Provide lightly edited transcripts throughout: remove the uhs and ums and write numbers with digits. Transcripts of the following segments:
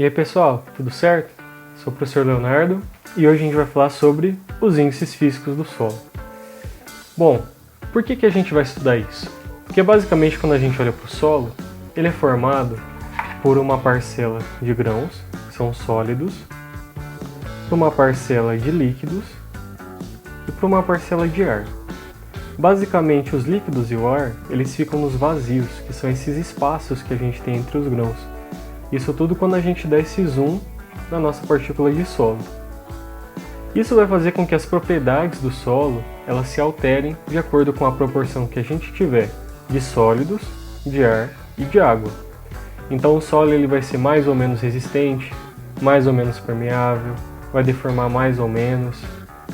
E aí pessoal, tudo certo? Sou o professor Leonardo e hoje a gente vai falar sobre os índices físicos do solo. Bom, por que a gente vai estudar isso? Porque basicamente quando a gente olha para o solo, ele é formado por uma parcela de grãos, que são sólidos, por uma parcela de líquidos e por uma parcela de ar. Basicamente os líquidos e o ar, eles ficam nos vazios, que são esses espaços que a gente tem entre os grãos. Isso tudo quando a gente dá esse zoom na nossa partícula de solo. Isso vai fazer com que as propriedades do solo elas se alterem de acordo com a proporção que a gente tiver de sólidos, de ar e de água. Então o solo ele vai ser mais ou menos resistente, mais ou menos permeável, vai deformar mais ou menos,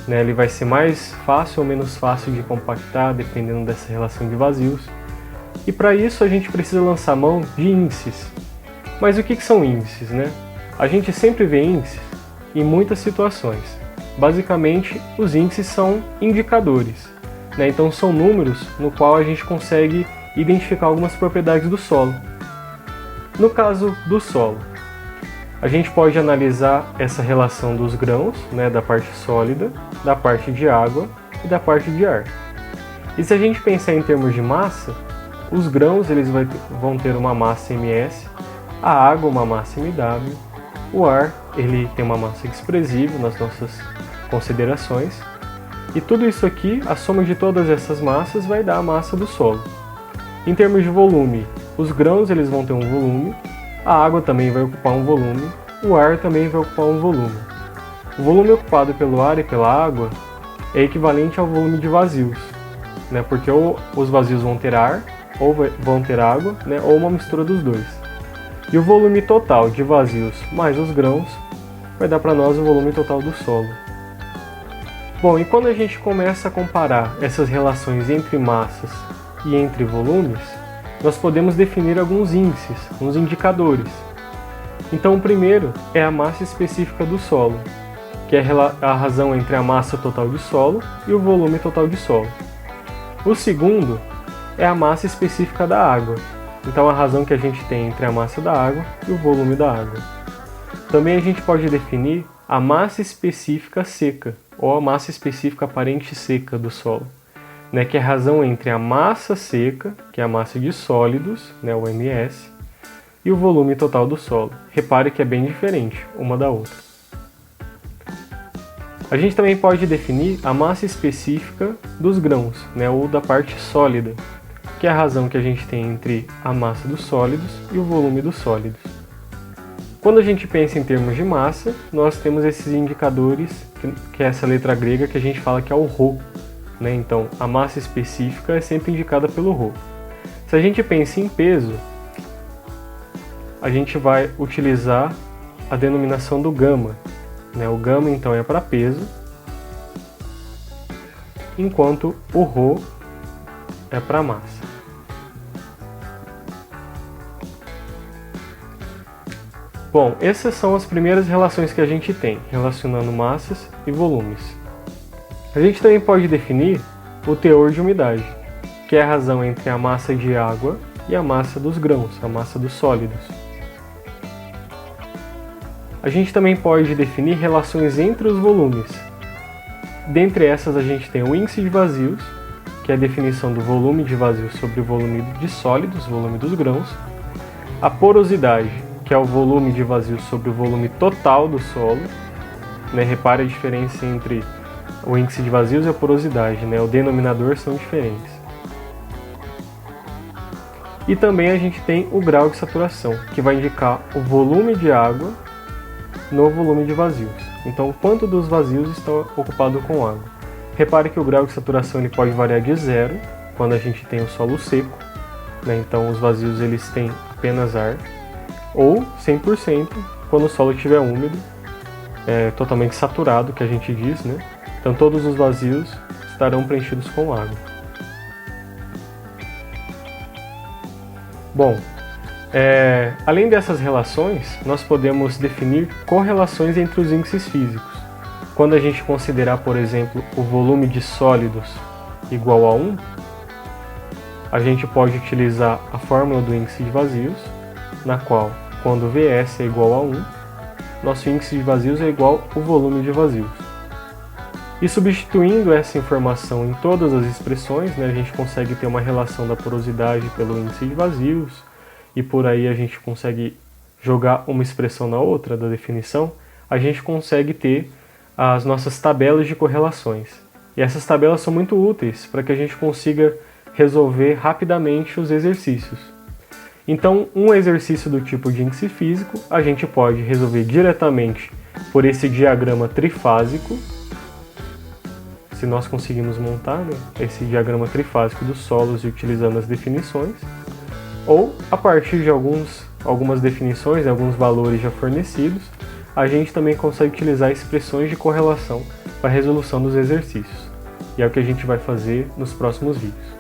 né? Ele vai ser mais fácil ou menos fácil de compactar, dependendo dessa relação de vazios. E para isso a gente precisa lançar mão de índices. Mas o que são índices, né? A gente sempre vê índices em muitas situações. Basicamente, os índices são indicadores, né? Então são números no qual a gente consegue identificar algumas propriedades do solo. No caso do solo, a gente pode analisar essa relação dos grãos, né, da parte sólida, da parte de água e da parte de ar. E se a gente pensar em termos de massa, os grãos eles vão ter uma massa ms, a água uma massa mW, o ar ele tem uma massa expressiva nas nossas considerações, e tudo isso aqui, a soma de todas essas massas vai dar a massa do solo. Em termos de volume, os grãos eles vão ter um volume, a água também vai ocupar um volume, o ar também vai ocupar um volume. O volume ocupado pelo ar e pela água é equivalente ao volume de vazios, né? Porque ou os vazios vão ter ar, ou vão ter água, né? Ou uma mistura dos dois. E o volume total de vazios mais os grãos vai dar para nós o volume total do solo. Bom, e quando a gente começa a comparar essas relações entre massas e entre volumes, nós podemos definir alguns índices, uns indicadores. Então o primeiro é a massa específica do solo, que é a razão entre a massa total de solo e o volume total de solo. O segundo é a massa específica da água, então a razão que a gente tem entre a massa da água e o volume da água. Também a gente pode definir a massa específica seca, ou a massa específica aparente seca do solo, né, que é a razão entre a massa seca, que é a massa de sólidos, né, o ms, e o volume total do solo. Repare que é bem diferente uma da outra. A gente também pode definir a massa específica dos grãos, né, ou da parte sólida, que é a razão que a gente tem entre a massa dos sólidos e o volume dos sólidos. Quando a gente pensa em termos de massa, nós temos esses indicadores, que é essa letra grega que a gente fala que é o ρ, né? Então, a massa específica é sempre indicada pelo ρ. Se a gente pensa em peso, a gente vai utilizar a denominação do gama, né? O gama, então, é para peso, enquanto o ρ é para massa. Bom, essas são as primeiras relações que a gente tem, relacionando massas e volumes. A gente também pode definir o teor de umidade, que é a razão entre a massa de água e a massa dos grãos, a massa dos sólidos. A gente também pode definir relações entre os volumes. Dentre essas a gente tem o índice de vazios, que é a definição do volume de vazios sobre o volume de sólidos, volume dos grãos. A porosidade, que é o volume de vazios sobre o volume total do solo, né? Repare a diferença entre o índice de vazios e a porosidade, né? O denominador são diferentes. E também a gente tem o grau de saturação, que vai indicar o volume de água no volume de vazios. Então, quanto dos vazios está ocupado com água. Repare que o grau de saturação ele pode variar de 0, quando a gente tem o solo seco, né? Então os vazios eles têm apenas ar, ou 100% quando o solo estiver úmido, totalmente saturado, que a gente diz, né? Então todos os vazios estarão preenchidos com água. Bom, além dessas relações, nós podemos definir correlações entre os índices físicos. Quando a gente considerar, por exemplo, o volume de sólidos igual a 1, a gente pode utilizar a fórmula do índice de vazios, na qual, quando Vs é igual a 1, nosso índice de vazios é igual ao volume de vazios. E substituindo essa informação em todas as expressões, né, a gente consegue ter uma relação da porosidade pelo índice de vazios, e por aí a gente consegue jogar uma expressão na outra da definição, a gente consegue ter as nossas tabelas de correlações. E essas tabelas são muito úteis para que a gente consiga resolver rapidamente os exercícios. Então, um exercício do tipo de índice físico, a gente pode resolver diretamente por esse diagrama trifásico, se nós conseguimos montar, né, esse diagrama trifásico dos solos e utilizando as definições, ou a partir de algumas definições, alguns valores já fornecidos, a gente também consegue utilizar expressões de correlação para a resolução dos exercícios. E é o que a gente vai fazer nos próximos vídeos.